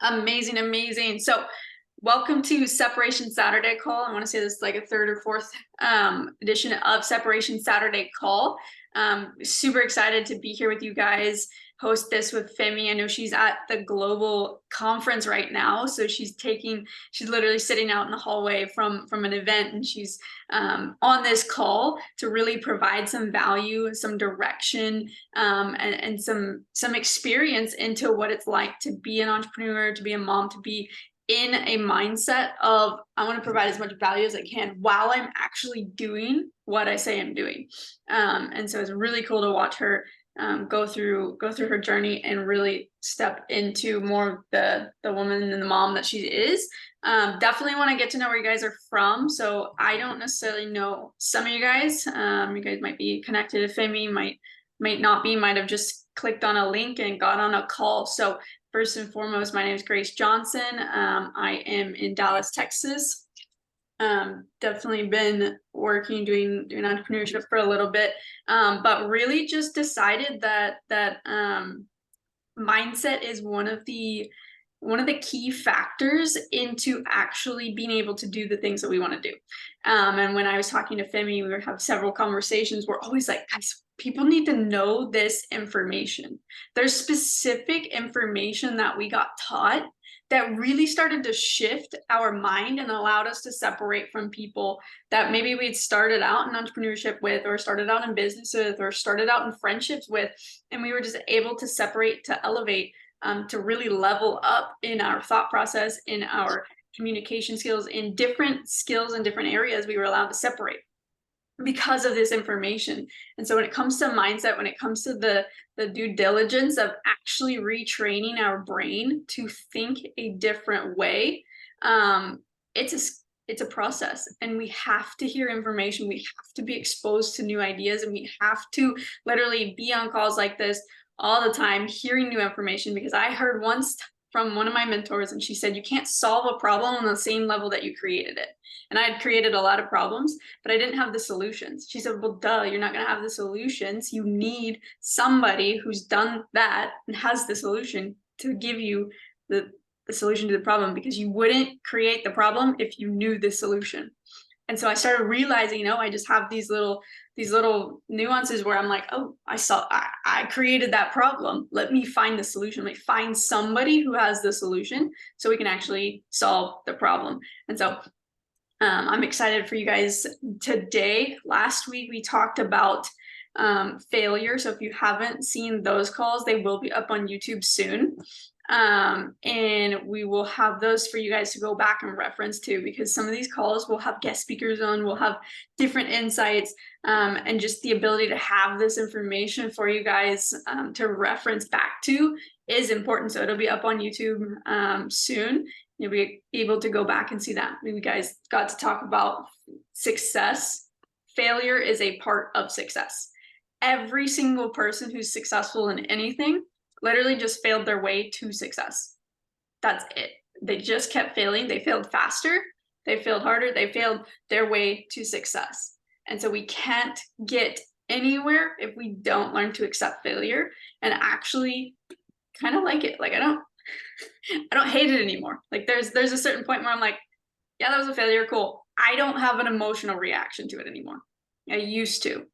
Amazing, amazing. So, welcome to Separation Saturday Call. I want to say this is like a third or fourth edition of Separation Saturday Call. Super excited to be here with you guys. Host this with Femi. I know she's at the global conference right now, so she's literally sitting out in the hallway from an event, and she's on this call to really provide some value, some direction, and some experience into what it's like to be an entrepreneur, to be a mom, to be in a mindset of I want to provide as much value as I can while I'm actually doing what I say I'm doing. And so it's really cool to watch her go through her journey and really step into more of the woman and the mom that she is. Definitely want to get to know where you guys are from. So I don't necessarily know some of you guys. You guys might be connected to Femi, might not be, might have just clicked on a link and got on a call. So first and foremost, my name is Grace Johnson. I am in Dallas, Texas. Definitely been working, doing entrepreneurship for a little bit, but really just decided that mindset is one of the key factors into actually being able to do the things that we want to do. And when I was talking to Femi, we would have several conversations. We're always like, guys, people need to know this information. There's specific information that we got taught that really started to shift our mind and allowed us to separate from people that maybe we'd started out in entrepreneurship with, or started out in business with, or started out in friendships with, and we were just able to separate, to elevate, to really level up in our thought process, in our communication skills, in different skills in different areas. We were allowed to separate because of this information. And so when it comes to mindset, when it comes to the due diligence of actually retraining our brain to think a different way, it's a process, and we have to hear information. We have to be exposed to new ideas, and we have to literally be on calls like this all the time, hearing new information. Because I heard once from one of my mentors, and she said, you can't solve a problem on the same level that you created it. And I had created a lot of problems, but I didn't have the solutions. She said, well, duh, you're not going to have the solutions. You need somebody who's done that and has the solution to give you the solution to the problem, because you wouldn't create the problem if you knew the solution. And so I started realizing, I just have these little nuances where I'm like, oh, I created that problem. Let me find the solution. Like, find somebody who has the solution so we can actually solve the problem. And so I'm excited for you guys today. Last week we talked about failure. So if you haven't seen those calls, they will be up on YouTube soon. And we will have those for you guys to go back and reference to, because some of these calls will have guest speakers on, will have different insights, and just the ability to have this information for you guys to reference back to is important. So it'll be up on YouTube soon. You'll be able to go back and see that. We guys got to talk about success. Failure is a part of success. Every single person who's successful in anything literally just failed their way to success. That's it. They just kept failing. They failed faster. They failed harder. They failed their way to success. And so we can't get anywhere if we don't learn to accept failure and actually kind of like it. Like, I don't hate it anymore. Like, there's a certain point where I'm like, yeah, that was a failure. Cool. I don't have an emotional reaction to it anymore. I used to.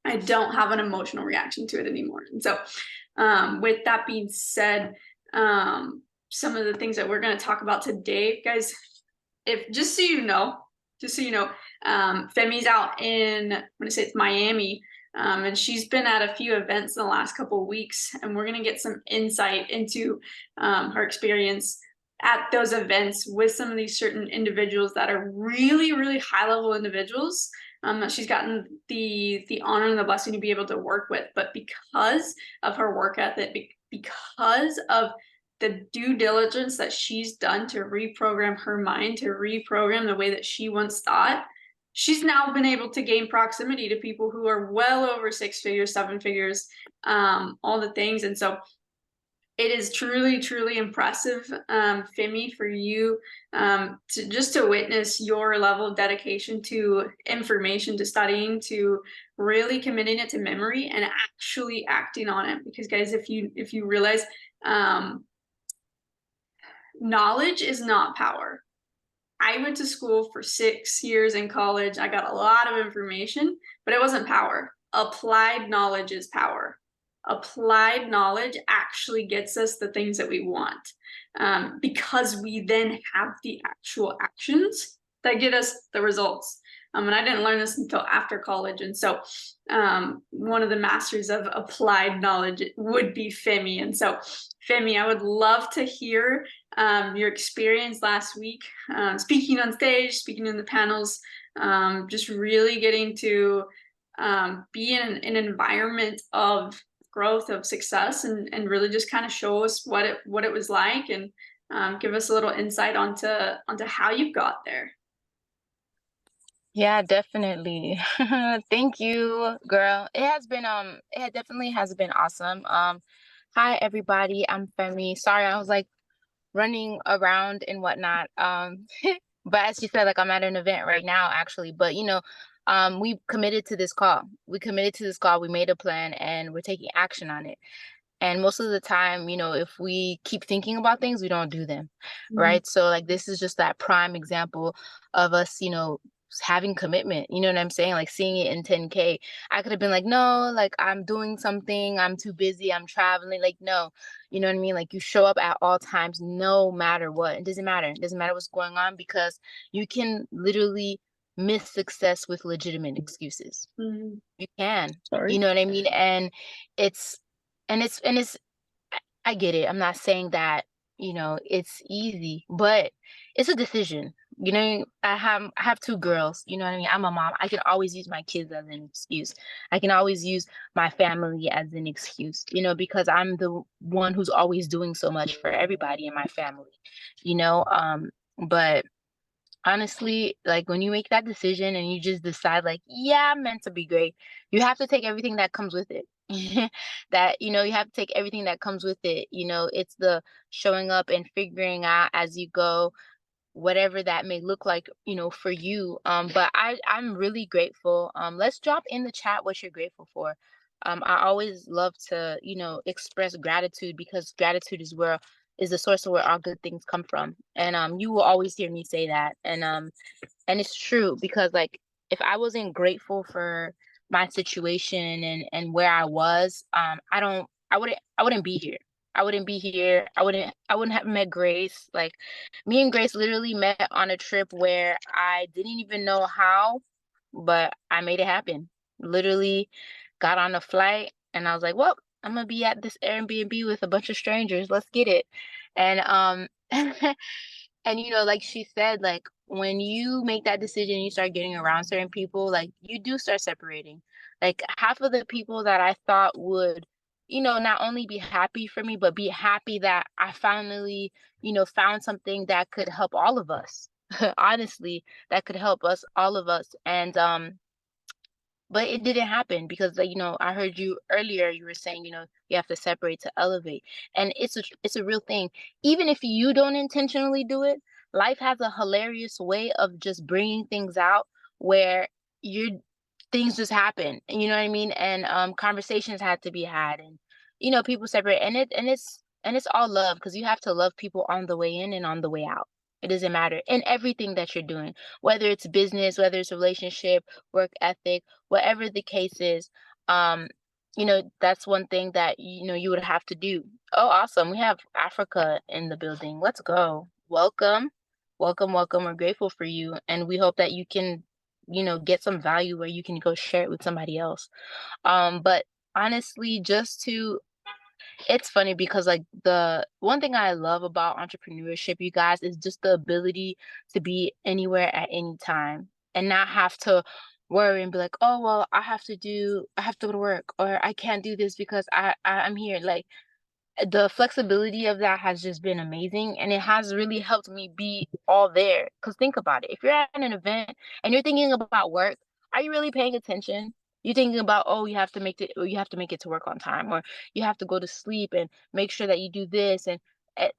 I don't have an emotional reaction to it anymore. And so with that being said, some of the things that we're going to talk about today, guys, just so you know, Femi's out in, I'm going to say it's Miami, and she's been at a few events in the last couple of weeks, and we're going to get some insight into her experience at those events with some of these certain individuals that are really, really high level individuals that she's gotten the honor and the blessing to be able to work with. But because of her work ethic, because of the due diligence that she's done to reprogram her mind, to reprogram the way that she once thought, she's now been able to gain proximity to people who are well over 6 figures, 7 figures, all the things. And so it is truly, truly impressive, Femi, for you to witness your level of dedication to information, to studying, to really committing it to memory and actually acting on it. Because, guys, if you realize knowledge is not power. I went to school for 6 years in college. I got a lot of information, but it wasn't power. Applied knowledge is power. Applied knowledge actually gets us the things that we want, because we then have the actual actions that get us the results. And I didn't learn this until after college. And so one of the masters of applied knowledge would be Femi. And so, Femi, I would love to hear your experience last week, speaking on stage, speaking in the panels, just really getting to be in an environment of growth, of success, and really just kind of show us what it was like, and give us a little insight onto how you got there. Yeah, definitely. Thank you, girl. It definitely has been awesome. Hi everybody, I'm Femi. Sorry, I was like running around and whatnot. But as you said, like I'm at an event right now, actually. But we committed to this call. We committed to this call. We made a plan, and we're taking action on it. And most of the time, if we keep thinking about things, we don't do them, Mm. right? So like this is just that prime example of us, having commitment. You know what I'm saying? Like seeing it in 10K. I could have been like, no, like I'm doing something, I'm too busy, I'm traveling. Like, no, you know what I mean? Like you show up at all times, no matter what. It doesn't matter. It doesn't matter what's going on because you can literally miss success with legitimate excuses. Mm. You can. You Sorry. know what I mean? It's and it's I get it. I'm not saying that, it's easy, but it's a decision. I have two girls, you know what I mean? I'm a mom. I can always use my kids as an excuse. I can always use my family as an excuse, because I'm the one who's always doing so much for everybody in my family, you know? But honestly, like when you make that decision and you just decide like, yeah, I'm meant to be great, you have to take everything that comes with it. You have to take everything that comes with it. It's the showing up and figuring out as you go, whatever that may look like, for you. But I'm really grateful. Let's drop in the chat what you're grateful for. I always love to, express gratitude because gratitude is the source of where all good things come from. And you will always hear me say that. And it's true because like if I wasn't grateful for my situation and where I was, I wouldn't be here. I wouldn't be here. I wouldn't have met Grace. Like me and Grace literally met on a trip where I didn't even know how, but I made it happen. Literally got on a flight and I was like, well, I'm gonna be at this Airbnb with a bunch of strangers. Let's get it. And and like she said, like when you make that decision, you start getting around certain people, like you do start separating. Like half of the people that I thought would, not only be happy for me, but be happy that I finally, found something that could help all of us. Honestly, that could help us, all of us. And but it didn't happen because like, I heard you earlier, you were saying, you have to separate to elevate. And it's a real thing. Even if you don't intentionally do it, life has a hilarious way of just bringing things out where you things just happen. You know what I mean? And conversations had to be had and people separate and it's all love because you have to love people on the way in and on the way out. It doesn't matter in everything that you're doing, whether it's business, whether it's a relationship, work ethic, whatever the case is. um that's one thing that you would have to do. Oh, awesome, we have Africa in the building. Let's go. Welcome, welcome, welcome. We're grateful for you and we hope that you can get some value where you can go share it with somebody else. But honestly, just to it's funny because like the one thing I love about entrepreneurship, you guys, is just the ability to be anywhere at any time and not have to worry and be like, oh well, I have to go to work or I can't do this because I'm here. Like the flexibility of that has just been amazing and it has really helped me be all there. Because think about it, if you're at an event and you're thinking about work, are you really paying attention? You're thinking about, oh, you have to make it to work on time, or you have to go to sleep and make sure that you do this, and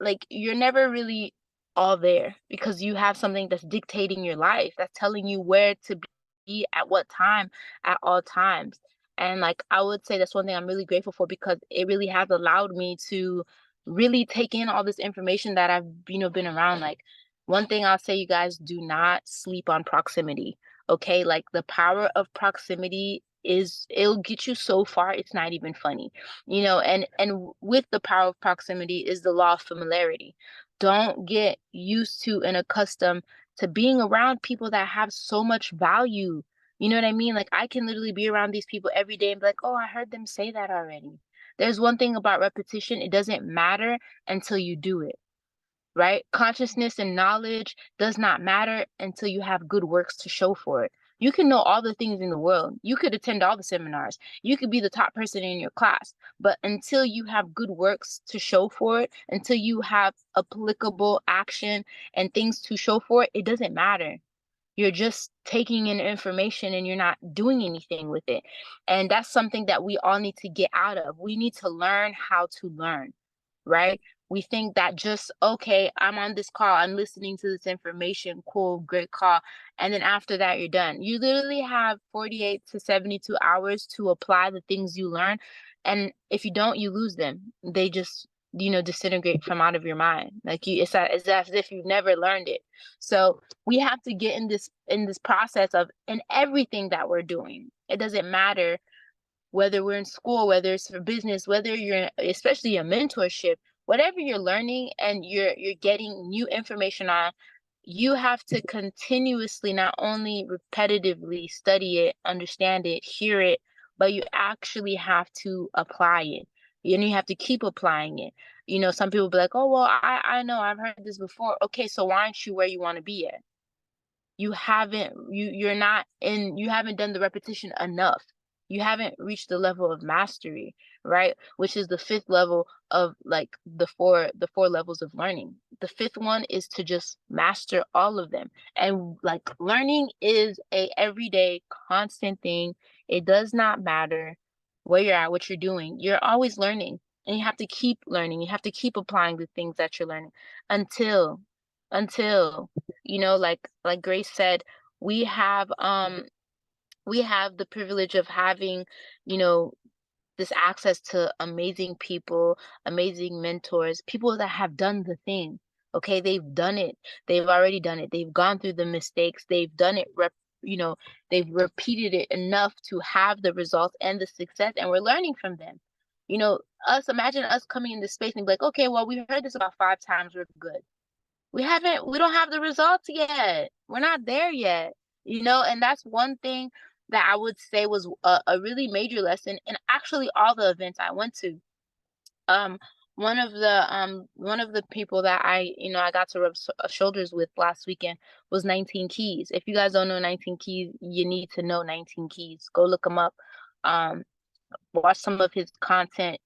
like you're never really all there because you have something that's dictating your life, that's telling you where to be at what time at all times. And like I would say that's one thing I'm really grateful for because it really has allowed me to really take in all this information that I've, been around. Like, one thing I'll say, you guys, do not sleep on proximity. Okay? Like, the power of proximity it'll get you so far, it's not even funny. With the power of proximity is the law of familiarity. Don't get used to and accustomed to being around people that have so much value. You know what I mean? Like, I can literally be around these people every day and be like, oh, I heard them say that already. There's one thing about repetition, it doesn't matter until you do it, right? Consciousness and knowledge does not matter until you have good works to show for it. You can know all the things in the world. You could attend all the seminars. You could be the top person in your class. But until you have good works to show for it, until you have applicable action and things to show for it, it doesn't matter. You're just taking in information and you're not doing anything with it. And that's something that we all need to get out of. We need to learn how to learn, right? We think that just, okay, I'm on this call, I'm listening to this information, cool, great call. And then after that, you're done. You literally have 48 to 72 hours to apply the things you learn. And if you don't, you lose them. They just, disintegrate from out of your mind. Like, it's as if you've never learned it. So we have to get in this process of in everything that we're doing. It doesn't matter whether we're in school, whether it's for business, whether you're especially a mentorship, whatever you're learning and you're getting new information on, you have to continuously not only repetitively study it, understand it, hear it, but you actually have to apply it. And you have to keep applying it. Some people be like, oh, well, I know I've heard this before. Okay, so why aren't you where you want to be at? You haven't done the repetition enough. You haven't reached the level of mastery, right? Which is the fifth level of, like, the four levels of learning. The fifth one is to just master all of them. And, like, learning is a everyday constant thing. It does not matter where you're at, what you're doing. You're always learning. And you have to keep learning. You have to keep applying the things that you're learning until until like Grace said, we have the privilege of having, you know, this access to amazing people, amazing mentors, people that have done the thing. Okay, they've done it. They've already done it. They've gone through the mistakes. They've done it you know, they've repeated it enough to have the results and the success, and we're learning from them. Imagine us coming into space and be like, okay, well, we heard this about 5 times, we're good. We don't have the results yet. We're not there yet, and that's one thing that I would say was a really major lesson in actually all the events I went to. Um, one of the people that I got to rub shoulders with last weekend was 19 Keys. If you guys don't know 19 Keys, you need to know 19 Keys. Go look him up. Um, Watch some of his content.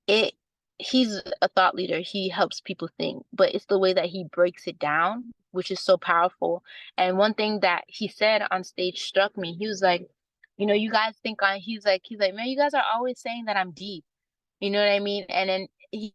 It he's a thought leader. He helps people think, but it's the way that he breaks it down, which is so powerful. And one thing that he said on stage struck me. He was like, you guys think he's like, man, you guys are always saying that I'm deep. You know what I mean? And then he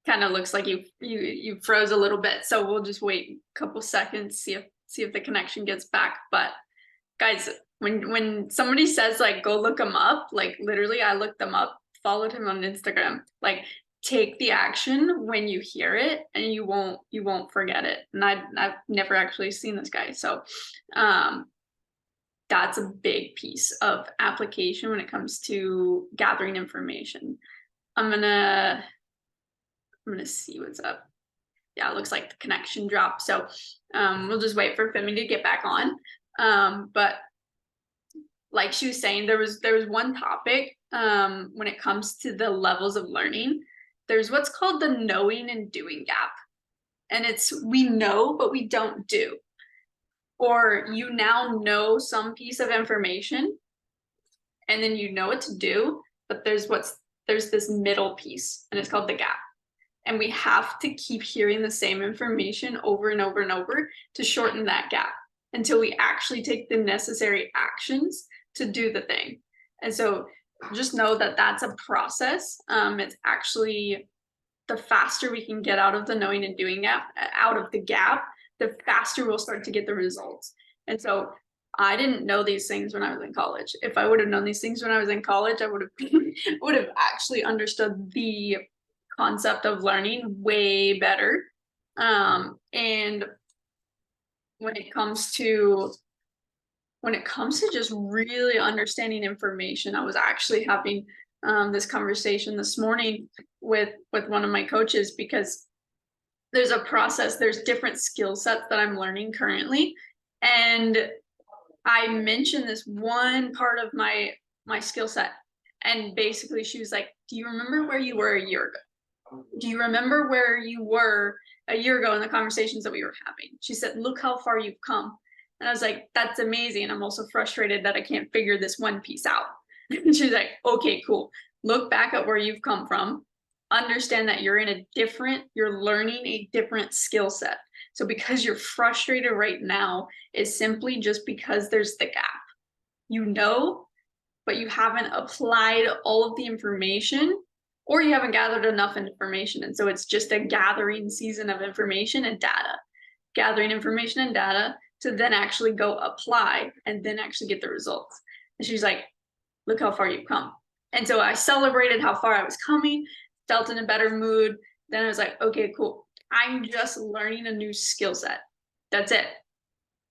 Kind of looks like you froze a little bit, so we'll just wait a couple seconds, see if the connection gets back. But guys, when somebody says like go look him up, like literally I looked them up, followed him on Instagram. Like, take the action when you hear it and you won't forget it. And I've never actually seen this guy, so that's a big piece of application when it comes to gathering information. I'm gonna see what's up. Yeah, it looks like the connection dropped, so we'll just wait for Femi to get back on. But like she was saying, there was one topic when it comes to the levels of learning. There's what's called the knowing and doing gap, and it's we know but we don't do, or you now know some piece of information and then you know what to do, but there's this middle piece and it's called the gap. And we have to keep hearing the same information over and over and over to shorten that gap until we actually take the necessary actions to do the thing. And so just know that that's a process. It's actually the faster we can get out of the knowing and doing gap, out of the gap, the faster we'll start to get the results. And so I didn't know these things when I was in college. If I would have known these things when I was in college, I would have would have actually understood the concept of learning way better. And when it comes to just really understanding information, I was actually having this conversation this morning with one of my coaches, because there's a process, there's different skill sets that I'm learning currently, and I mentioned this one part of my skill set, and basically she was like, do you remember where you were a year ago? Do you remember where you were a year ago in the conversations that we were having? She said, look how far you've come. And I was like, that's amazing. I'm also frustrated that I can't figure this one piece out. And she's like, okay, cool. Look back at where you've come from. Understand that you're learning a different skill set. So because you're frustrated right now is simply just because there's the gap. You know, but you haven't applied all of the information, or you haven't gathered enough information. And so it's just a gathering season of information and data, gathering information and data to then actually go apply and then actually get the results. And she's like, look how far you've come. And so I celebrated how far I was coming, felt in a better mood. Then I was like, okay, cool. I'm just learning a new skill set. That's it.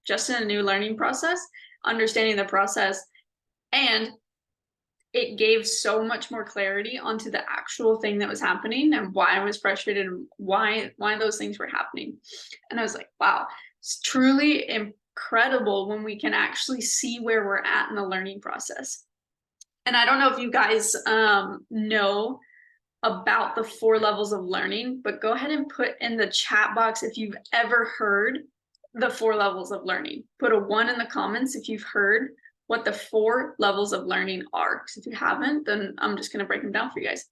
Just in a new learning process, understanding the process. And it gave so much more clarity onto the actual thing that was happening and why I was frustrated and why those things were happening. And I was like, wow, it's truly incredible when we can actually see where we're at in the learning process. And I don't know if you guys know about the 4 levels of learning, but go ahead and put in the chat box if you've ever heard the 4 levels of learning. Put a 1 in the comments if you've heard what the 4 levels of learning are. Because if you haven't, then I'm just going to break them down for you guys.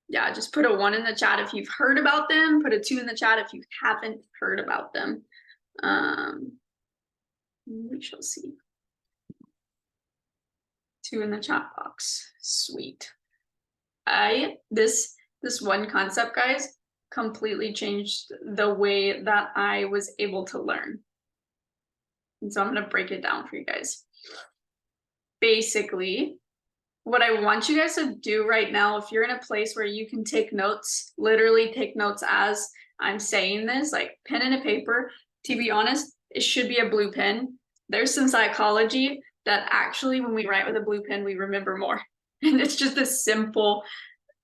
Yeah, just put a 1 in the chat if you've heard about them. Put a 2 in the chat if you haven't heard about them. We shall see. 2 in the chat box. Sweet. This one concept, guys, completely changed the way that I was able to learn. And so I'm going to break it down for you guys. Basically, what I want you guys to do right now, if you're in a place where you can take notes, literally take notes as I'm saying this, like pen and a paper. To be honest, it should be a blue pen. There's some psychology that actually when we write with a blue pen, we remember more. And it's just a simple,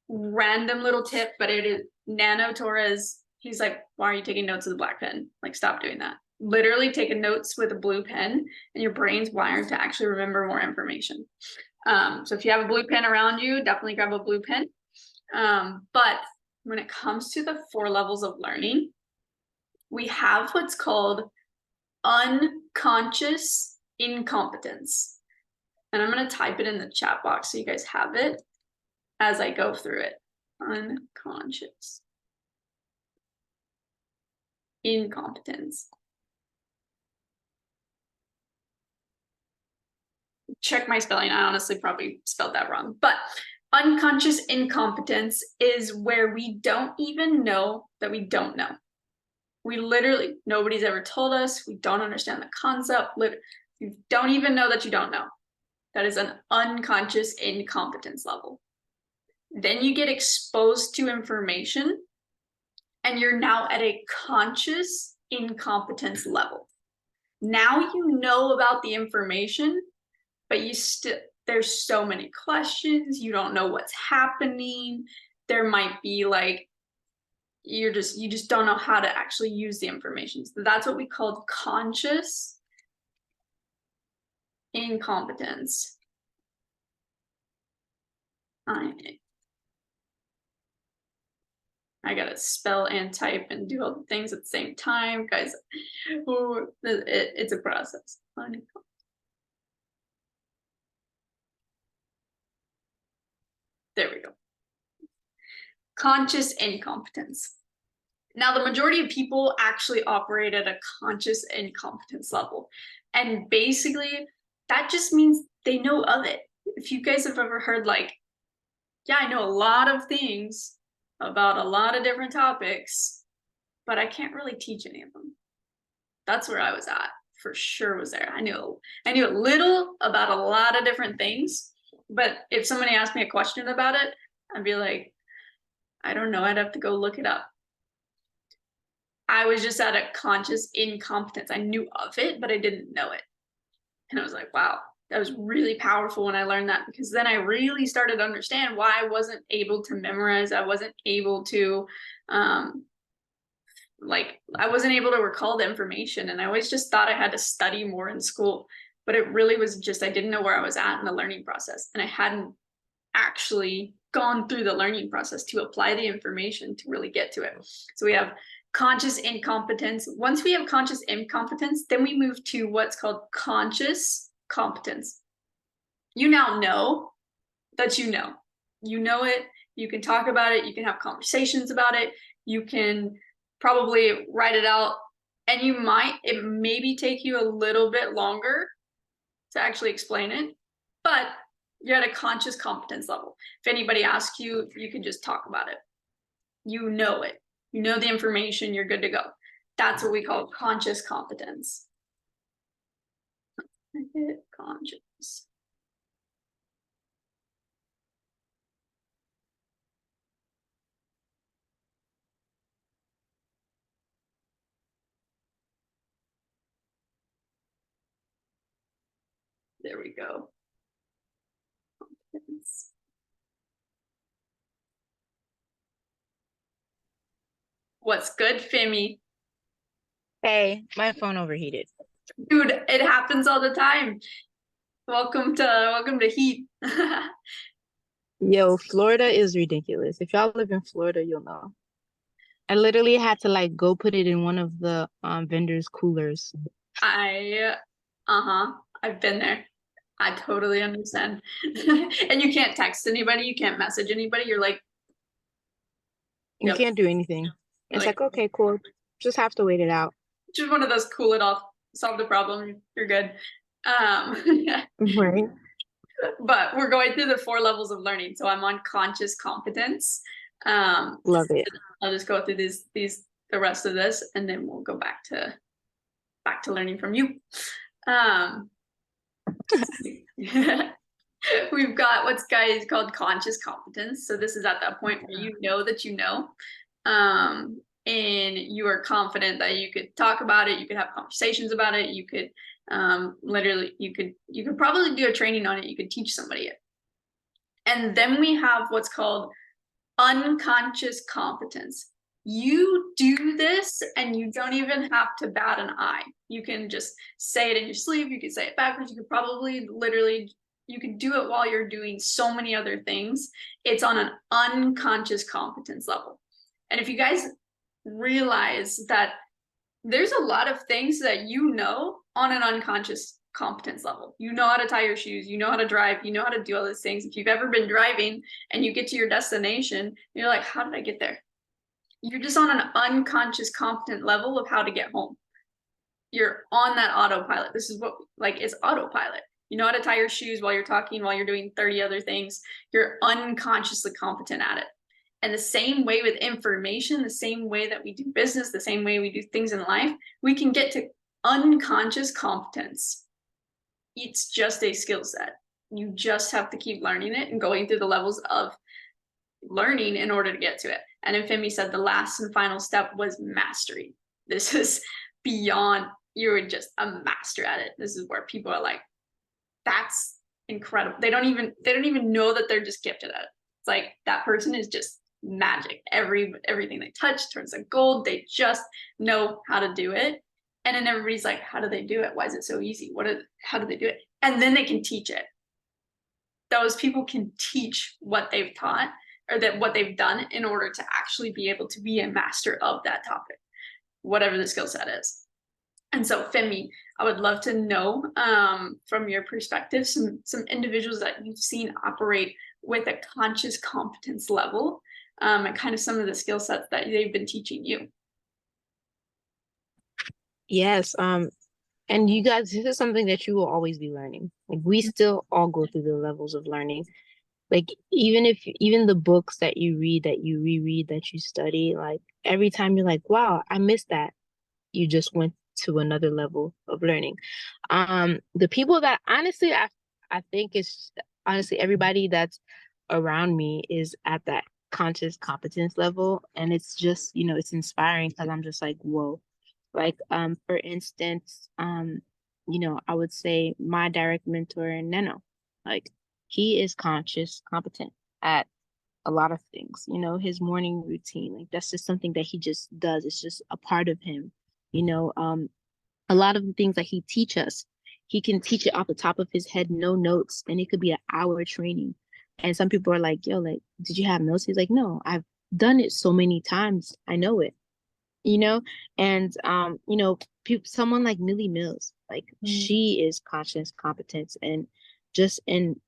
random little tip, but it is Nano Torres. He's like, why are you taking notes with a black pen? Like, stop doing that. Literally taking notes with a blue pen, and your brain's wired to actually remember more information. So if you have a blue pen around you, definitely grab a blue pen. But when it comes to the 4 levels of learning, we have what's called unconscious incompetence. And I'm going to type it in the chat box so you guys have it as I go through it. Unconscious incompetence. Check my spelling. I honestly probably spelled that wrong. But unconscious incompetence is where we don't even know that we don't know. We literally, nobody's ever told us. We don't understand the concept. You don't even know that you don't know. That is an unconscious incompetence level. Then you get exposed to information, and you're now at a conscious incompetence level. Now you know about the information, but there's so many questions. You don't know what's happening. There might be like, you just don't know how to actually use the information. So that's what we call conscious incompetence. I gotta spell and type and do all the things at the same time, guys. Ooh, it's a process. There we go. Conscious incompetence. Now, the majority of people actually operate at a conscious incompetence level. And basically, that just means they know of it. if you guys have ever heard like, yeah, I know a lot of things about a lot of different topics, but I can't really teach any of them. That's where I was at, for sure was there. I knew a little about a lot of different things, but if somebody asked me a question about it, I'd be like, I don't know, I'd have to go look it up. I was just at a conscious incompetence. I knew of it, but I didn't know it. And I was like, wow, that was really powerful when I learned that, because then I really started to understand why I wasn't able to memorize. I wasn't able to, I wasn't able to recall the information. And I always just thought I had to study more in school, but it really was just, I didn't know where I was at in the learning process. And I hadn't actually gone through the learning process to apply the information to really get to it. So we have conscious incompetence. Once we have conscious incompetence, then we move to what's called conscious competence. You now know that you know it. You can talk about it. You can have conversations about it. You can probably write it out, and it maybe take you a little bit longer to actually explain it, but you're at a conscious competence level. If anybody asks you, you can just talk about it. You know it. You know the information, you're good to go. That's what we call conscious competence. Conscious. There we go. Competence. What's good, Femi? Hey, my phone overheated. Dude, it happens all the time. Welcome to heat. Yo, Florida is ridiculous. If y'all live in Florida, you'll know. I literally had to like go put it in one of the vendors' coolers. I've been there. I totally understand. And you can't text anybody, you can't message anybody. You're like, You yep. can't do anything. It's like, okay, cool. Just have to wait it out. Just one of those cool it off, solve the problem, you're good. Right. But we're going through the 4 levels of learning. So I'm on conscious competence. Love it. I'll just go through the rest of this, and then we'll go back to learning from you. We've got what's called conscious competence. So this is at that point where you know that you know, and you are confident that you could talk about it, you could have conversations about it, you could literally you could probably do a training on it, you could teach somebody it. And then we have what's called unconscious competence. You do this and you don't even have to bat an eye. You can just say it in your sleep, you can say it backwards, you could probably literally, you can do it while you're doing so many other things. It's on an unconscious competence level. And if you guys realize that there's a lot of things that you know on an unconscious competence level. You know how to tie your shoes, you know how to drive, you know how to do all these things. If you've ever been driving and you get to your destination, you're like, how did I get there? You're just on an unconscious competent level of how to get home. You're on that autopilot. This is what, like, it's autopilot. You know how to tie your shoes while you're talking, while you're doing 30 other things. You're unconsciously competent at it. And the same way with information, the same way that we do business, the same way we do things in life, we can get to unconscious competence. It's just a skill set. You just have to keep learning it and going through the levels of learning in order to get to it. And Femi said the last and final step was mastery. This is beyond, you're just a master at it. This is where people are like, that's incredible. They don't even know that they're just gifted at it. It's like that person is just magic. Everything they touch turns to gold. They just know how to do it. And then everybody's like, how do they do it? Why is it so easy? How do they do it? And then they can teach it. Those people can teach what they've taught or what they've done in order to actually be able to be a master of that topic, whatever the skill set is. And so Femi, I would love to know from your perspective, some individuals that you've seen operate with a conscious competence level, and kind of some of the skill sets that they've been teaching you. Yes. And you guys, this is something that you will always be learning. Like we still all go through the levels of learning. Like even the books that you read, that you reread, that you study, like every time you're like, wow, I missed that. You just went to another level of learning. The people that honestly I think it's honestly everybody that's around me is at that conscious competence level. And it's just, it's inspiring because I'm just like, whoa. Like, for instance, I would say my direct mentor, Neno, like he is conscious, competent at a lot of things, his morning routine. Like that's just something that he just does. It's just a part of him. You know, um, a lot of the things that he teach us, he can teach it off the top of his head, no notes, and it could be an hour training. And some people are like, yo, like, did you have notes? He's like, no, I've done it so many times. I know it, you know? And someone like Millie Mills, like Mm. she is conscious competence and just in,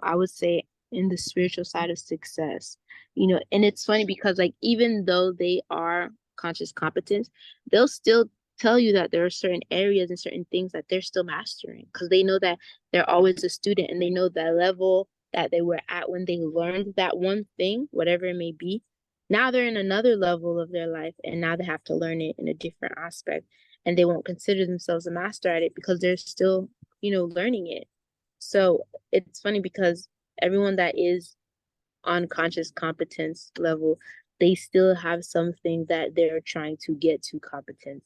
I would say in the spiritual side of success, and it's funny because like even though they are conscious competence, they'll still tell you that there are certain areas and certain things that they're still mastering because they know that they're always a student and they know that level that they were at when they learned that one thing, whatever it may be. Now they're in another level of their life and now they have to learn it in a different aspect and they won't consider themselves a master at it because they're still, learning it. So it's funny because everyone that is on conscious competence level, they still have something that they're trying to get to competence,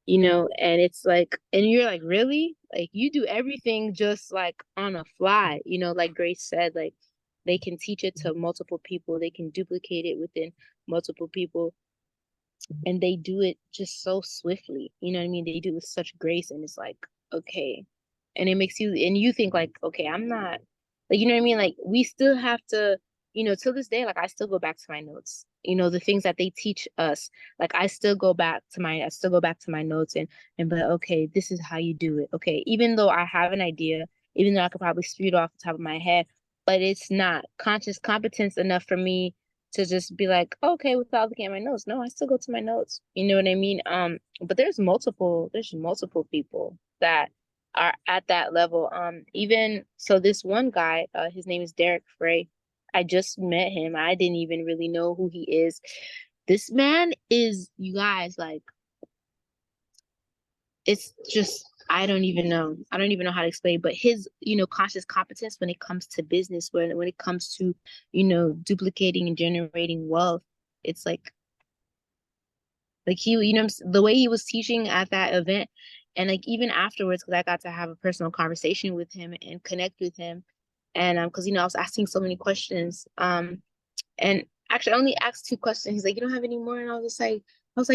and it's like, and you're like, really? Like you do everything just like on a fly, like Grace said, like they can teach it to multiple people, they can duplicate it within multiple people, and they do it just so swiftly. You know what I mean? They do it with such grace, and it's like, okay. And it makes you, and you think like, okay, I'm not, like, you know what I mean? Like, we still have to, till this day, like, I still go back to my notes, the things that they teach us. Like, I still go back to my notes and, but okay, this is how you do it. Okay. Even though I have an idea, even though I could probably spew it off the top of my head, but it's not conscious competence enough for me to just be like, okay, without looking at my notes. No, I still go to my notes. You know what I mean? But there's multiple people that are at that level. Even so this one guy, his name is Derek Frey. I just met him. I didn't even really know who he is. This man is, you guys, like, it's just I don't even know. I don't even know how to explain, but his, conscious competence when it comes to business, when it comes to, duplicating and generating wealth, it's like he, the way he was teaching at that event, and like even afterwards, because I got to have a personal conversation with him and connect with him, and because I was asking so many questions, and actually I only asked two questions. He's like, you don't have any more, and I was like,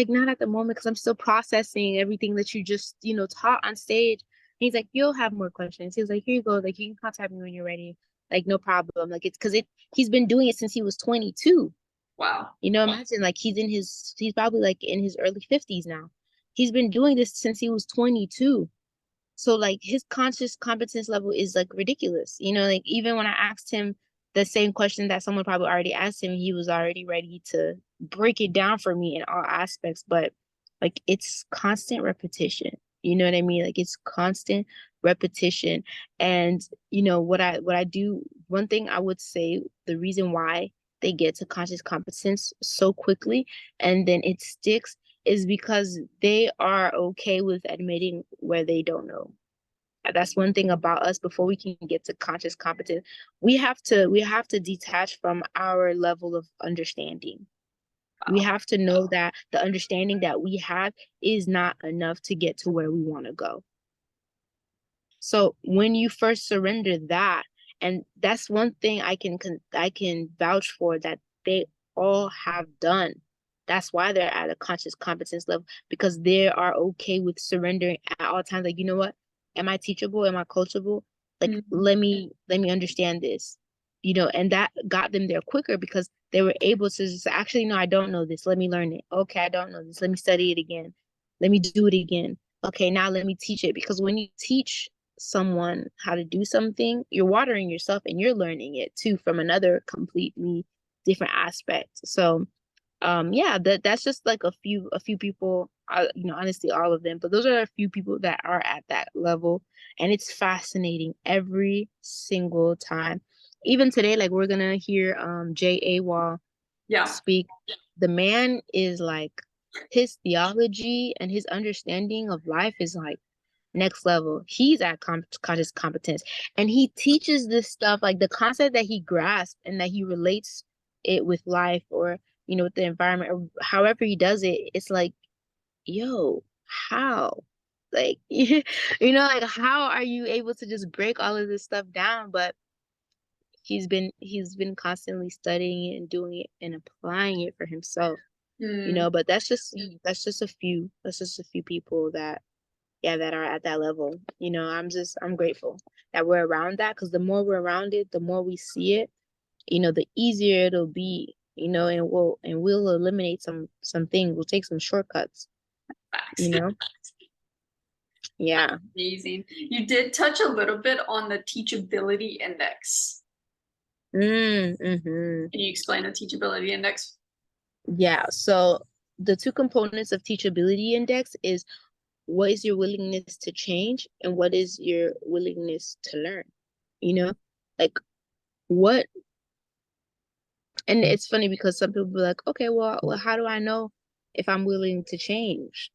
not at the moment because I'm still processing everything that you just, taught on stage. And he's like, you'll have more questions. He was like, here you go, like you can contact me when you're ready, like no problem. Like it's because he's been doing it since he was 22. Wow. Imagine like he's probably like in his early 50s now. He's been doing this since he was 22. So like his conscious competence level is like ridiculous. Like even when I asked him the same question that someone probably already asked him, he was already ready to break it down for me in all aspects. But like it's constant repetition. You know what I mean? Like it's constant repetition. And what I do, one thing I would say, the reason why they get to conscious competence so quickly and then it sticks is because they are okay with admitting where they don't know. That's one thing about us. Before we can get to conscious competence, we have to detach from our level of understanding. We Wow. have to know that the understanding that we have is not enough to get to where we want to go. So when you first surrender that, and that's one thing I can vouch for that they all have done. That's why they're at a conscious competence level because they are okay with surrendering at all times. Like, you know what? Am I teachable? Am I coachable? Like, Mhm. let me understand this. And that got them there quicker because they were able to just actually, no, I don't know this. Let me learn it. Okay, I don't know this. Let me study it again. Let me do it again. Okay, now let me teach it. Because when you teach someone how to do something, you're watering yourself and you're learning it too from another completely different aspect. So yeah, that's just like a few people honestly, all of them. But those are a few people that are at that level, and it's fascinating every single time. Even today, like we're gonna hear J.A. Wall Yeah. speak. The man is like, his theology and his understanding of life is like next level. He's at his competence, and he teaches this stuff, like the concept that he grasps and that he relates it with life, or with the environment, or however he does it. It's like, yo, how? Like, like, how are you able to just break all of this stuff down? But he's been constantly studying it and doing it and applying it for himself. Mm. But that's just a few people that, yeah, that are at that level. I'm grateful that we're around that, because the more we're around it, the more we see it, the easier it'll be, and we'll eliminate some things. We'll take some shortcuts, Facts. you know? Yeah. Amazing. You did touch a little bit on the teachability index. Mm-hmm. Can you explain the teachability index? Yeah. So the two components of teachability index is, what is your willingness to change and what is your willingness to learn? You know, like what, and it's funny because some people be like, okay, well, how do I know if I'm willing to change?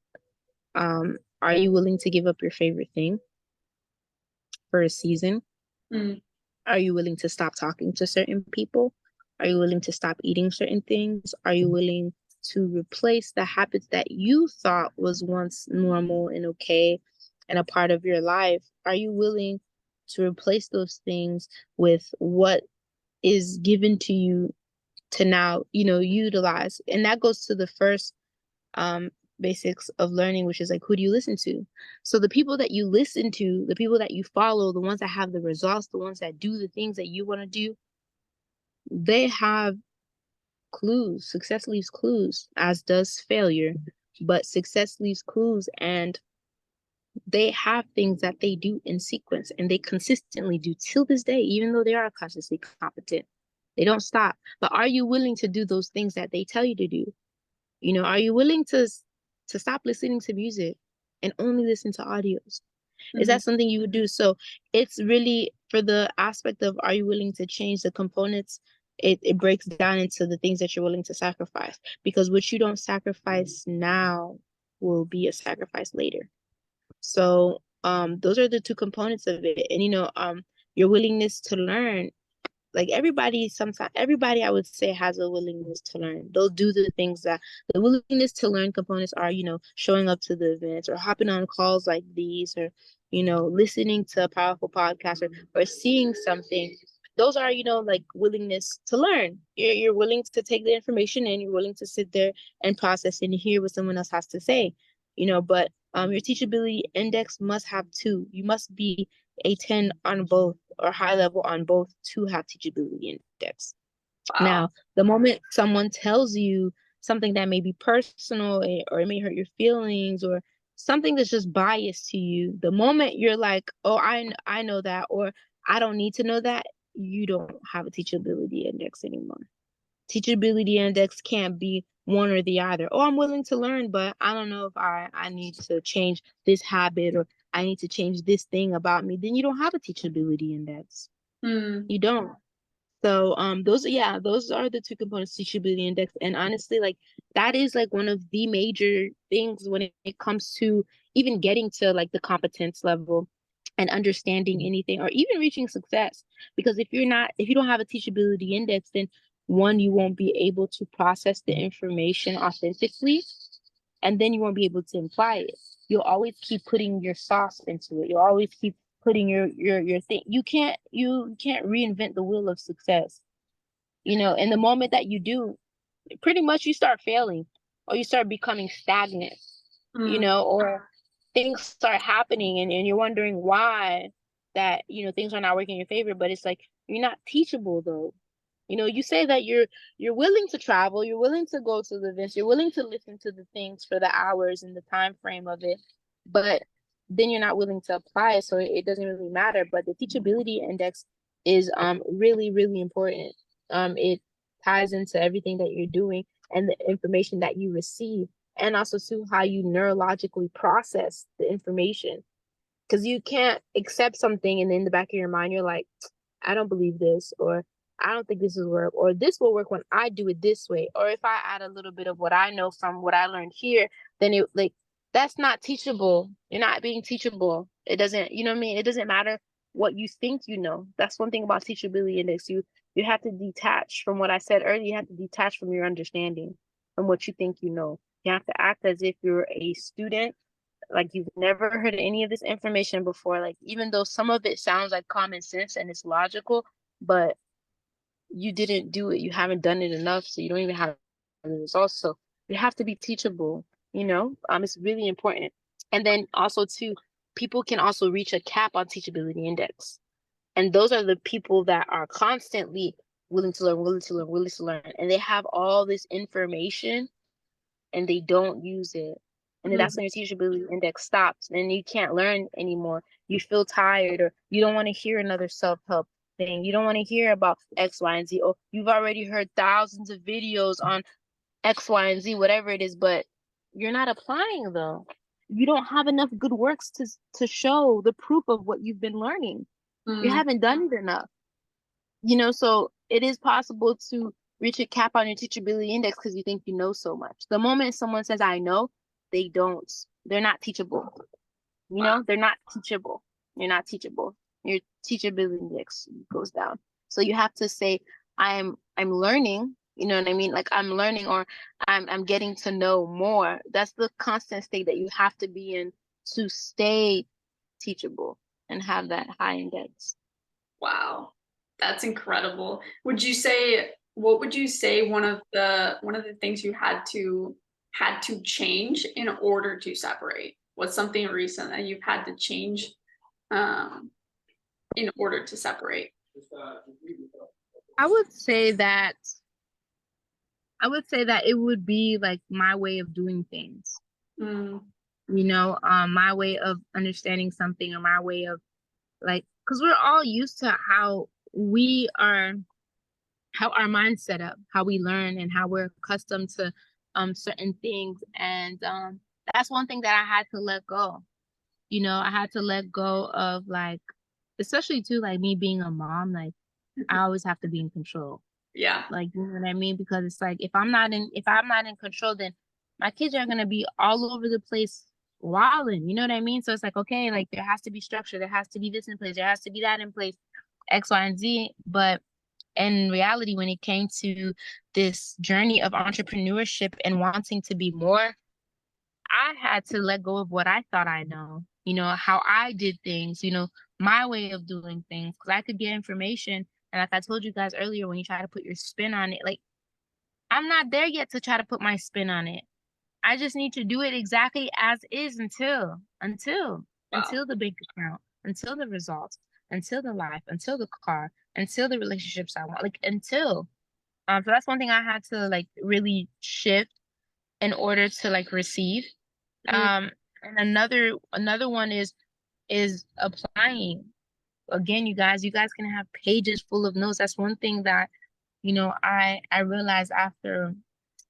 Are you willing to give up your favorite thing for a season? Mm. Are you willing to stop talking to certain people? Are you willing to stop eating certain things? Are you willing to replace the habits that you thought was once normal and okay and a part of your life? Are you willing to replace those things with what is given to you to now, utilize? And that goes to the first um basics of learning, which is like, who do you listen to? So the people that you listen to, the people that you follow, the ones that have the results, the ones that do the things that you want to do, they have clues. Success leaves clues, as does failure, but success leaves clues, and they have things that they do in sequence, and they consistently do till this day, even though they are consciously competent. They don't stop. But are you willing to do those things that they tell you to do? Are you willing to stop listening to music and only listen to audios? Is Mhm. that something you would do? So it's really, for the aspect of, are you willing to change the components? It breaks down into the things that you're willing to sacrifice, because what you don't sacrifice now will be a sacrifice later. So those are the two components of it. And your willingness to learn, like everybody, I would say, has a willingness to learn. They'll do the things that the willingness to learn components are, showing up to the events, or hopping on calls like these, or listening to a powerful podcast, or seeing something. Those are, like, willingness to learn. You're willing to take the information in, you're willing to sit there and process and hear what someone else has to say. But your teachability index must have two. You must be a 10 on both, or high level on both, to have teachability index. Wow. Now, the moment someone tells you something that may be personal, or it may hurt your feelings, or something that's just biased to you, the moment you're like, oh, I know that, or I don't need to know that, you don't have a teachability index anymore. Teachability index can't be one or the other. Oh, I'm willing to learn, but I don't know if I need to change this habit, or I need to change this thing about me. Then you don't have a teachability index. Mm. You don't. So those are the two components, teachability index. And honestly, like, that is like one of the major things when it comes to even getting to like the competence level and understanding anything, or even reaching success. Because if you don't have a teachability index, then one, you won't be able to process the information authentically, and then you won't be able to apply it. You'll always keep putting your sauce into it. You'll always keep putting your thing. You can't reinvent the wheel of success. And the moment that you do, pretty much you start failing, or you start becoming stagnant, Mm. or things start happening, and you're wondering why that, things are not working in your favor. But it's like, you're not teachable though. You say that you're willing to travel, you're willing to go to the events, you're willing to listen to the things for the hours and the time frame of it, but then you're not willing to apply it, so it doesn't really matter. But the teachability index is really, really important. It ties into everything that you're doing and the information that you receive. and also too how you neurologically process the information. Because you can't accept something and in the back of your mind you're like, I don't believe this, or I don't think this will work, or this will work when I do it this way, or if I add a little bit of what I know from what I learned here, then it like that's not teachable. You're not being teachable. It doesn't, you know what I mean? It doesn't matter what you think you know. That's one thing about teachability index. You have to detach from what I said earlier. You have to detach from your understanding, from what you think you know. You have to act as if you're a student, like you've never heard any of this information before. Like even though some of it sounds like common sense and it's logical, but you didn't do it. You haven't done it enough, so you don't even have the results. So you have to be teachable, you know? It's really important. And then also too, people can also reach a cap on teachability index. And those are the people that are constantly willing to learn, willing to learn, willing to learn. And they have all this information and they don't use it. And then Mhm. that's when your teachability index stops and you can't learn anymore. You feel tired or you don't want to hear another self-help thing. You don't want to hear about X, Y, and Z. Oh, you've already heard thousands of videos on X, Y, and Z, whatever it is, but you're not applying though. You don't have enough good works to show the proof of what you've been learning. You Mm. haven't done it enough. You know, so it is possible to reach a cap on your teachability index because you think you know so much. The moment someone says, I know, they don't. They're not teachable. You Wow. know, they're not teachable. You're not teachable. Your teachability index goes down. So you have to say, I'm learning, you know what I mean? Like I'm learning or I'm getting to know more. That's the constant state that you have to be in to stay teachable and have that high index. Wow. That's incredible. What would you say one of the things you had to change in order to separate? What's something recent that you've had to change um in order to separate? I would say that I would say that it would be like my way of doing things, Mm, you know, my way of understanding something or my way of like, because we're all used to we are, how our mind's set up, how we learn and how we're accustomed to certain things. And that's one thing that I had to let go. You know, I had to let go of like, especially too, like me being a mom, like I always have to be in control. yeah. Like, you know what I mean? Because it's like if I'm not in control, then my kids are gonna be all over the place wilding. You know what I mean? So it's like, okay, like there has to be structure, there has to be this in place, there has to be that in place, X, Y, and Z. But in reality, when it came to this journey of entrepreneurship and wanting to be more, I had to let go of what I thought I know, you know, how I did things, you know, my way of doing things. Because I could get information. And like I told you guys earlier, when you try to put your spin on it, like I'm not there yet to try to put my spin on it. I just need to do it exactly as is Wow. until the bank account, until the results, until the life, until the car, until the relationships I want, like until. So that's one thing I had to like really shift in order to like receive. Mm, And another one is applying. Again, you guys can have pages full of notes. That's one thing that, you know, I realized after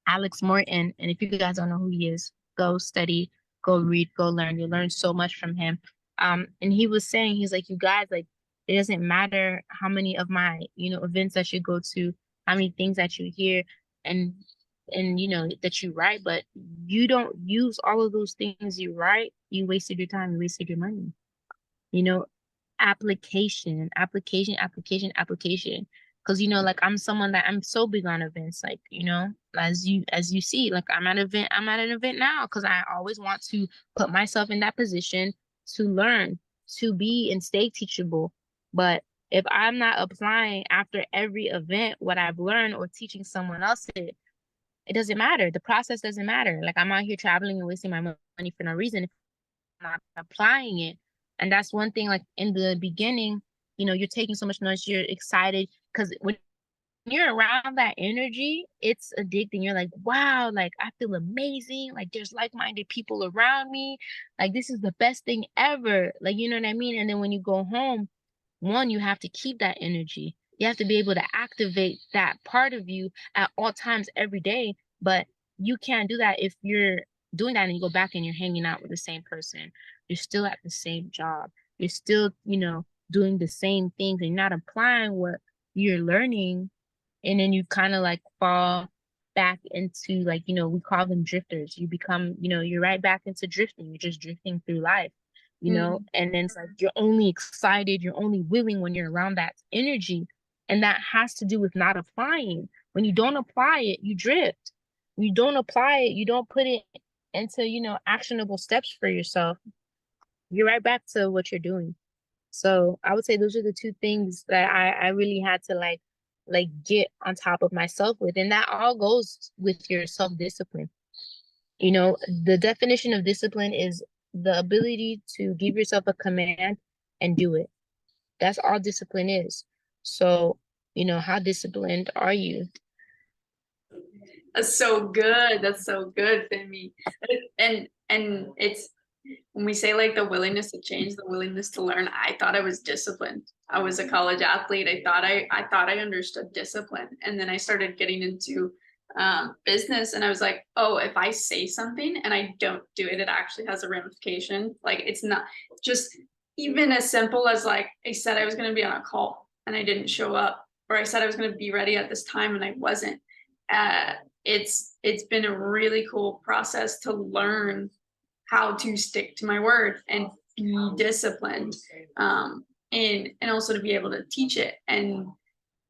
Alex Morton, and if you guys don't know who he is, go study, go read, go learn. You'll learn so much from him. And he was saying, he's like, you guys, like, it doesn't matter how many of my, you know, events that you go to, how many things that you hear and and you know that you write, but you don't use all of those things you write, you wasted your time, you wasted your money. You know, application. Because you know, like I'm someone that I'm so big on events, like you know, as you see, like I'm at an event now because I always want to put myself in that position to learn, to be and stay teachable. But if I'm not applying after every event what I've learned or teaching someone else it doesn't matter. The process doesn't matter. Like I'm out here traveling and wasting my money for no reason if I'm not applying it. And that's one thing, like in the beginning, you know, you're taking so much noise, you're excited because when you're around that energy, it's addicting. You're like, wow, like I feel amazing. Like there's like-minded people around me. Like this is the best thing ever. Like, you know what I mean? And then when you go home, one, you have to keep that energy. You have to be able to activate that part of you at all times every day. But you can't do that if you're doing that and you go back and you're hanging out with the same person, you're still at the same job, you're still, doing the same things and you're not applying what you're learning. And then you kind of like fall back into like, we call them drifters. You become, you're right back into drifting. You're just drifting through life, Mm. and then it's like you're only excited, you're only willing when you're around that energy. And that has to do with not applying. When you don't apply it, you drift. When you don't apply it, you don't put it into, actionable steps for yourself. You're right back to what you're doing. So I would say those are the two things that I really had to like get on top of myself with. And that all goes with your self-discipline. The definition of discipline is the ability to give yourself a command and do it. That's all discipline is. So, how disciplined are you? That's so good. That's so good, Femi. And it's when we say like the willingness to change, the willingness to learn, I thought I was disciplined. I was a college athlete. I thought I understood discipline. And then I started getting into business and I was like, oh, if I say something and I don't do it, it actually has a ramification. Like it's not just even as simple as like I said I was going to be on a call and I didn't show up, or I said I was going to be ready at this time and I wasn't. Uh, it's been a really cool process to learn how to stick to my word and be disciplined, and also to be able to teach it and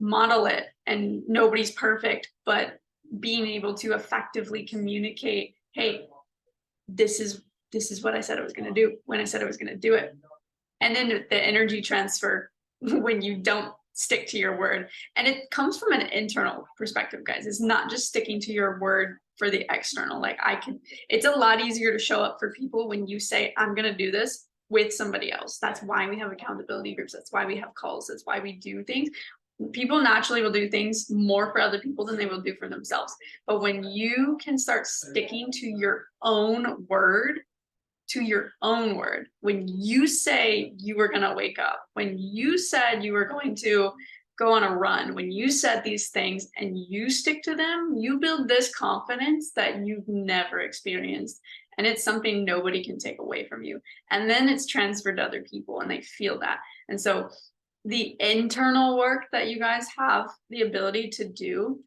model it. And nobody's perfect, but being able to effectively communicate, hey, this is what I said I was going to do when I said I was going to do it. And then the energy transfer when you don't stick to your word, and it comes from an internal perspective, guys. It's not just sticking to your word for the external. Like it's a lot easier to show up for people when you say I'm going to do this with somebody else. That's why we have accountability groups. That's why we have calls. That's why we do things. People naturally will do things more for other people than they will do for themselves. But when you can start sticking to your own word, when you say you were going to wake up, when you said you were going to go on a run, when you said these things and you stick to them, you build this confidence that you've never experienced. And it's something nobody can take away from you. And then it's transferred to other people and they feel that. And so the internal work that you guys have the ability to do,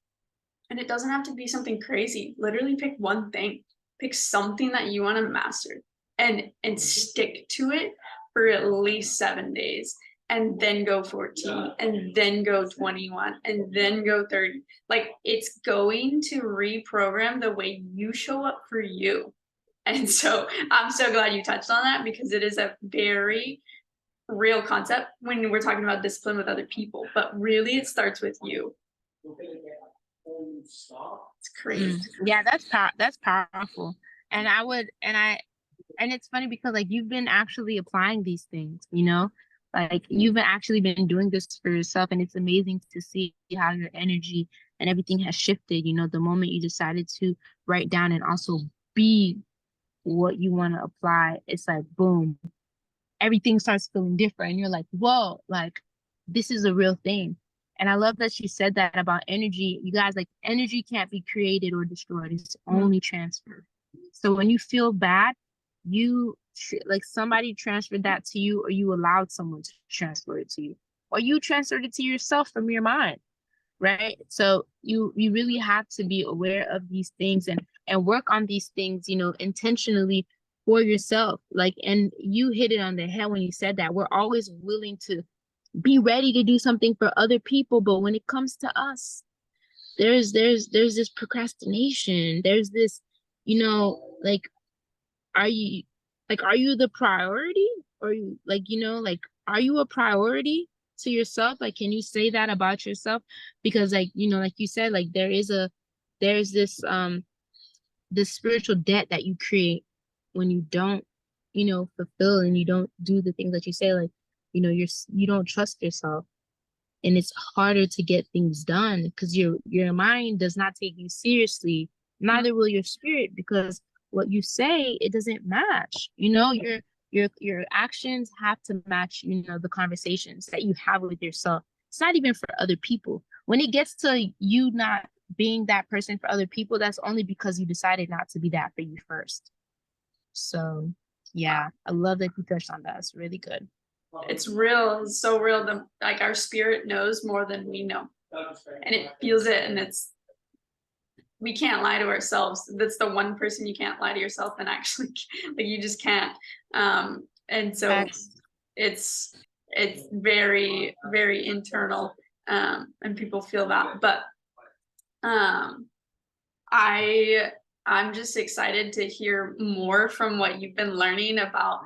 and it doesn't have to be something crazy. Literally pick one thing, pick something that you want to master and stick to it for at least 7 days, and then go 14 and then go 21 and then go 30. Like it's going to reprogram the way you show up for you. And so I'm so glad you touched on that, because it is a very real concept when we're talking about discipline with other people, but really it starts with you. It's crazy. Yeah, that's powerful. And I would, and it's funny because like you've been actually applying these things, like you've actually been doing this for yourself, and it's amazing to see how your energy and everything has shifted, the moment you decided to write down and also be what you want to apply. It's like boom, everything starts feeling different and you're like, whoa, like this is a real thing. And I love that you said that about energy. You guys, like energy can't be created or destroyed, it's only transferred. So when you feel bad, you like somebody transferred that to you, or you allowed someone to transfer it to you, or you transferred it to yourself from your mind, right? So you really have to be aware of these things and work on these things, intentionally for yourself. Like, and you hit it on the head when you said that we're always willing to be ready to do something for other people, but when it comes to us, there's this procrastination, there's this, like, are you the priority, or you like, like, are you a priority to yourself? Like, can you say that about yourself? Because like, like you said, like there's this spiritual debt that you create when you don't, fulfill and you don't do the things that you say. Like, you don't trust yourself, and it's harder to get things done because your mind does not take you seriously. Neither will your spirit, because what you say, it doesn't match. Your actions have to match, the conversations that you have with yourself. It's not even for other people. When it gets to you not being that person for other people, that's only because you decided not to be that for you first. So yeah, I love that you touched on that. It's really good. It's real. It's so real. Like our spirit knows more than we know, and it feels it. And we can't lie to ourselves. That's the one person you can't lie to yourself, and actually, like you just can't. And so Facts. it's very very internal, and people feel that. But um, I I'm just excited to hear more from what you've been learning about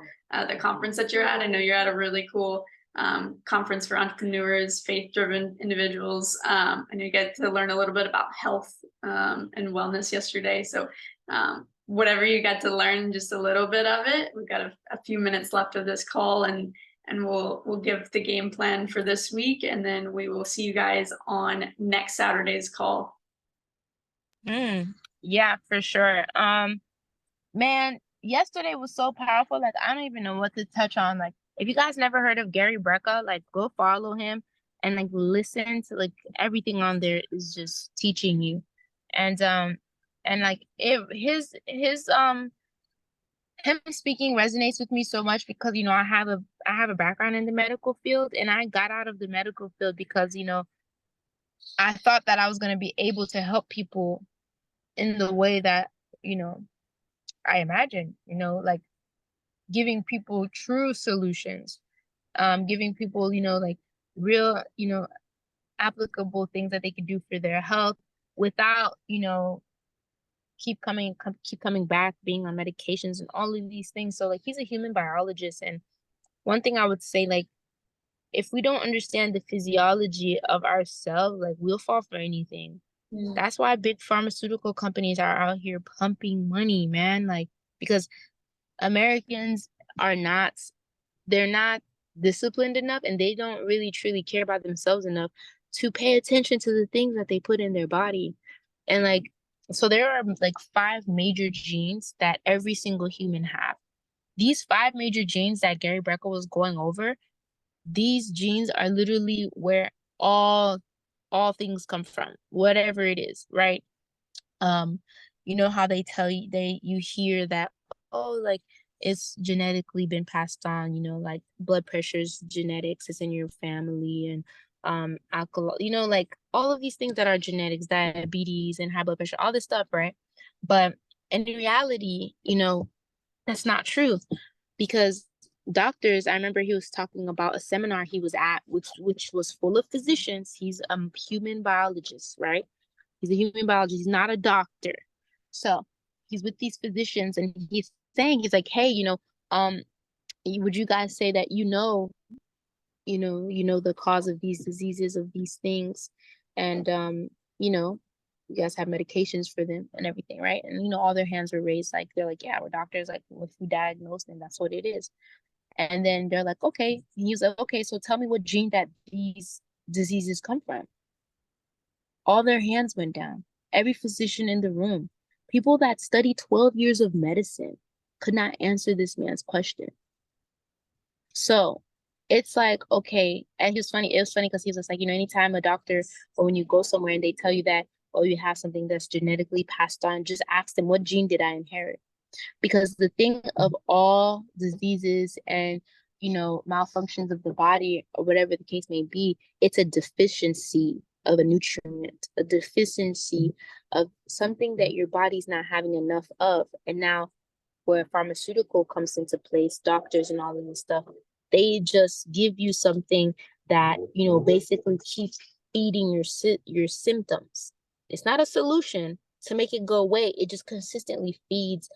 the conference that you're at. I know you're at a really cool conference for entrepreneurs, faith-driven individuals. I know you get to learn a little bit about health and wellness yesterday. So whatever you got to learn, just a little bit of it. We've got a few minutes left of this call, and we'll give the game plan for this week, and then we will see you guys on next Saturday's call. Yeah, for sure. Man, yesterday was so powerful. Like, I don't even know what to touch on. Like, if you guys never heard of Gary Brecka, like, go follow him and like listen to like everything on there is just teaching you. And like it his him speaking resonates with me so much because I have a background in the medical field, and I got out of the medical field because I thought that I was going to be able to help people in the way that you know I imagine, like giving people true solutions, giving people, like real, applicable things that they could do for their health without, keep coming back, being on medications and all of these things. So like he's a human biologist. And one thing I would say, like, if we don't understand the physiology of ourselves, like we'll fall for anything. That's why big pharmaceutical companies are out here pumping money, man. Like, because Americans are not, they're not disciplined enough, and they don't really truly care about themselves enough to pay attention to the things that they put in their body. And like, so there are like 5 major genes that every single human have. These 5 major genes that Gary Brecka was going over, these genes are literally where all things come from, whatever it is, right? um you know how they tell you, you hear that, oh, like it's genetically been passed on, like blood pressure's genetics, is in your family, and alcohol, like all of these things that are genetics, diabetes and high blood pressure, all this stuff, right? But in reality, that's not true, because doctors, I remember he was talking about a seminar he was at, which was full of physicians. He's a human biologist, right? He's a human biologist. He's not a doctor. So he's with these physicians, and he's saying, he's like, hey, would you guys say that the cause of these diseases, of these things, and you guys have medications for them and everything, right? And all their hands were raised, like they're like, yeah, we're doctors. Like, if we diagnose them, that's what it is. And then they're like, okay. And he's like, okay, so tell me what gene that these diseases come from. All their hands went down. Every physician in the room, people that study 12 years of medicine, could not answer this man's question. So it's like, okay. And he was funny. It was funny because he was just like, anytime a doctor, or when you go somewhere and they tell you that, oh, you have something that's genetically passed on, just ask them, what gene did I inherit? Because the thing of all diseases and malfunctions of the body, or whatever the case may be, it's a deficiency of a nutrient, a deficiency of something that your body's not having enough of. And now, where pharmaceutical comes into place, doctors and all of this stuff, they just give you something that basically keeps feeding your symptoms. It's not a solution to make it go away. It just consistently feeds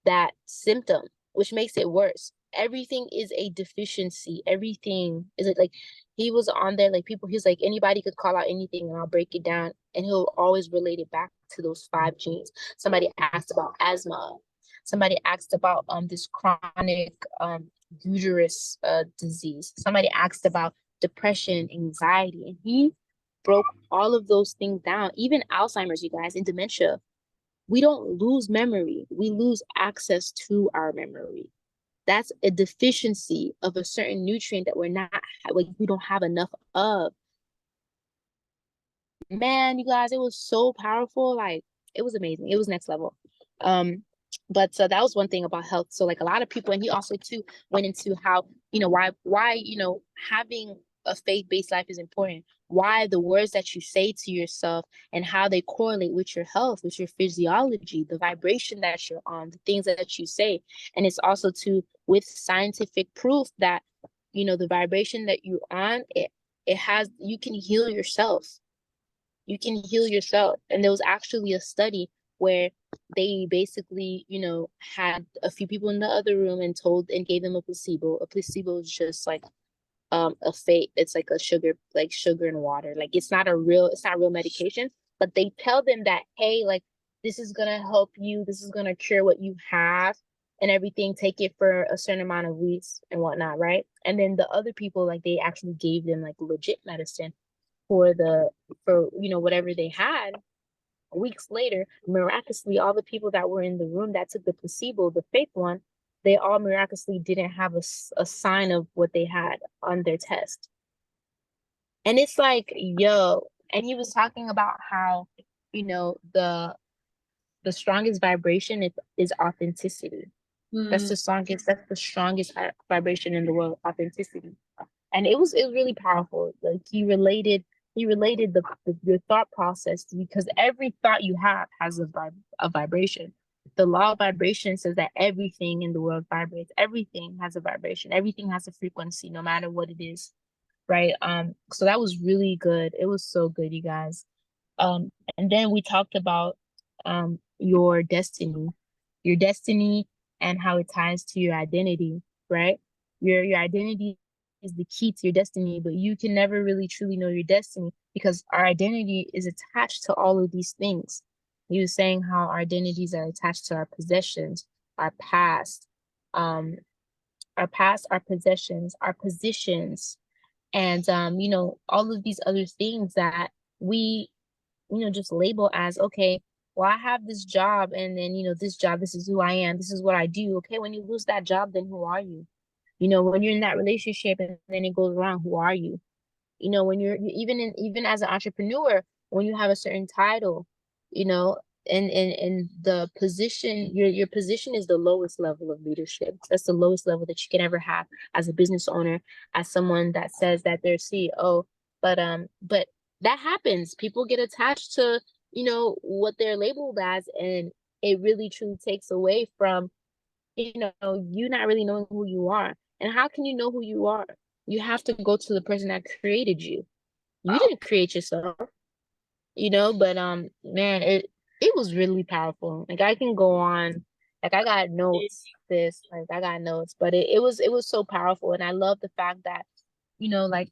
that symptom, which makes it worse. Everything is a deficiency. Everything is like he was on there, like people, he's like, anybody could call out anything and I'll break it down. And he'll always relate it back to those 5 genes. Somebody asked about asthma. Somebody asked about this chronic uterus disease. Somebody asked about depression, anxiety, and he broke all of those things down. Even Alzheimer's, you guys, and dementia. We don't lose memory. We lose access to our memory. That's a deficiency of a certain nutrient that we don't have enough of. man, you guys, it was so powerful. Like, it was amazing. It was next level. Um, but that was one thing about health. So like a lot of people, and he also too went into how, why, having a faith-based life is important. Why the words that you say to yourself and how they correlate with your health, with your physiology, the vibration that you're on, the things that you say. And it's also too with scientific proof that, the vibration that you're on, it has, you can heal yourself. You can heal yourself. And there was actually a study where they basically, had a few people in the other room and gave them a placebo. A placebo is just like a fake, it's like like sugar and water. Like it's not real medication, but they tell them that, hey, like this is gonna help you, this is gonna cure what you have and everything. Take it for a certain amount of weeks and whatnot, right? And then the other people, like they actually gave them like legit medicine for whatever they had. Weeks later, miraculously, all the people that were in the room that took the placebo, the fake one, they all miraculously didn't have a sign of what they had on their test. And it's like, yo, and he was talking about how, the strongest vibration is authenticity. Mm, That's the strongest vibration in the world, authenticity. And it was really powerful. Like he related your thought process, because every thought you have has a vibration. The law of vibration says that everything in the world vibrates. Everything has a vibration. Everything has a frequency, no matter what it is, right? So that was really good. It was so good, you guys. And then we talked about your destiny and how it ties to your identity, right? Your identity is the key to your destiny, but you can never really truly know your destiny because our identity is attached to all of these things. He was saying how our identities are attached to our possessions, our past, um, our possessions, our positions, and all of these other things that we just label as, okay, well, I have this job, and then this job, this is who I am, this is what I do. Okay, when you lose that job, then who are you? When you're in that relationship and then it goes wrong, who are you? When even as an entrepreneur, when you have a certain title, you know and the position, your position is the lowest level of leadership. That's the lowest level that you can ever have as a business owner, as someone that says that they're CEO. But that happens. People get attached to what they're labeled as, and it really truly takes away from you not really knowing who you are. And how can you know who you are? You have to go to the person that created you. You wow. didn't create yourself, but man, it was really powerful. Like I can go on, like I got notes, like I got notes, but it was so powerful. And I love the fact that, like,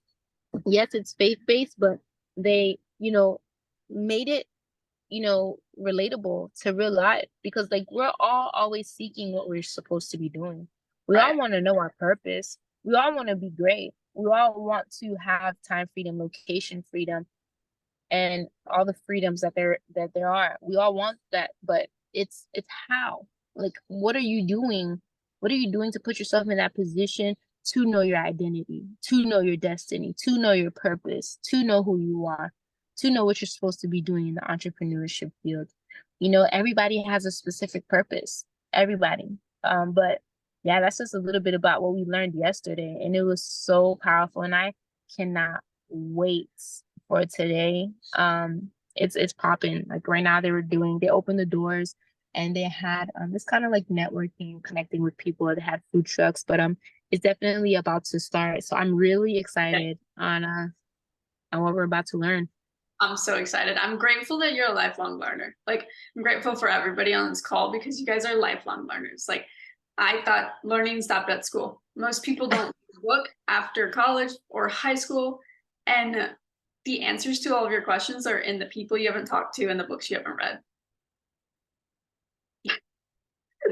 yes, it's faith-based, but they, made it relatable to real life, because like we're all always seeking what we're supposed to be doing. We Right. all want to know our purpose. We all want to be great. We all want to have time freedom, location freedom, and all the freedoms that there are. We all want that, but it's how. Like, what are you doing? What are you doing to put yourself in that position to know your identity, to know your destiny, to know your purpose, to know who you are, to know what you're supposed to be doing in the entrepreneurship field? Everybody has a specific purpose. Everybody. But yeah, that's just a little bit about what we learned yesterday, and it was so powerful, and I cannot wait for today. It's popping. Like right now, they opened the doors, and they had this kind of like networking, connecting with people. They had food trucks, but it's definitely about to start. So I'm really excited on what we're about to learn. I'm so excited. I'm grateful that you're a lifelong learner. Like, I'm grateful for everybody on this call because you guys are lifelong learners. Like, I thought learning stopped at school. Most people don't look after college or high school, and the answers to all of your questions are in the people you haven't talked to and the books you haven't read.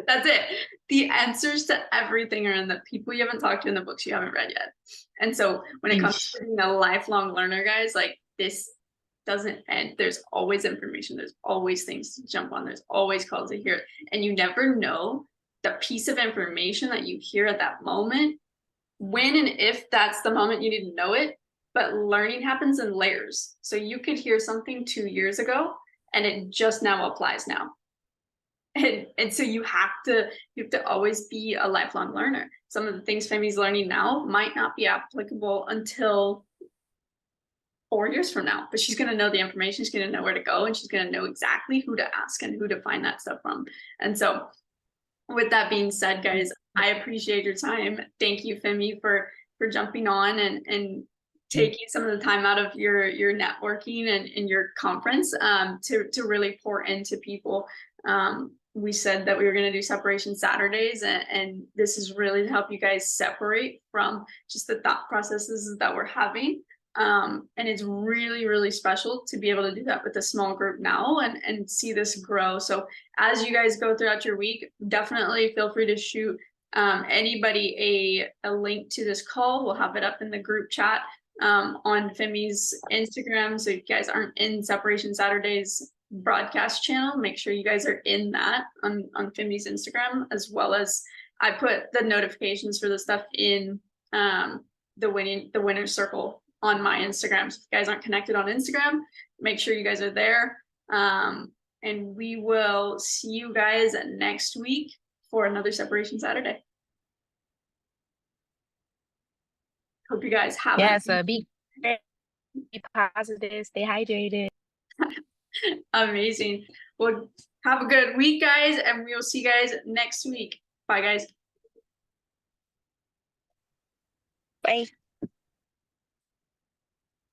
That's it. The answers to everything are in the people you haven't talked to and the books you haven't read yet. And so when it comes to being a lifelong learner, guys, like this doesn't end. There's always information. There's always things to jump on. There's always calls to hear. And you never know the piece of information that you hear at that moment, when and if that's the moment you need to know it. but learning happens in layers. So you could hear something 2 years ago and it just now applies now. And so you have to always be a lifelong learner. Some of the things Femi's learning now might not be applicable until 4 years from now, but she's going to know the information, she's going to know where to go, and she's going to know exactly who to ask and who to find that stuff from. And so with that being said, guys, I appreciate your time. Thank you, Femi, for jumping on and taking some of the time out of your networking and your conference to really pour into people. We said that we were going to do separation Saturdays, and this is really to help you guys separate from just the thought processes that we're having. And it's really, really special to be able to do that with a small group now and see this grow. So as you guys go throughout your week, definitely feel free to shoot anybody a link to this call. We'll have it up in the group chat on Femi's Instagram. So if you guys aren't in Separation Saturdays broadcast channel, make sure you guys are in that on Femi's Instagram, as well as I put the notifications for the stuff in the winner's circle on my Instagram. So if you guys aren't connected on Instagram, make sure you guys are there. And we will see you guys next week for another Separation Saturday. Hope you guys have be positive, stay hydrated. Amazing. Well, have a good week, guys, and we will see you guys next week. Bye, guys. Bye.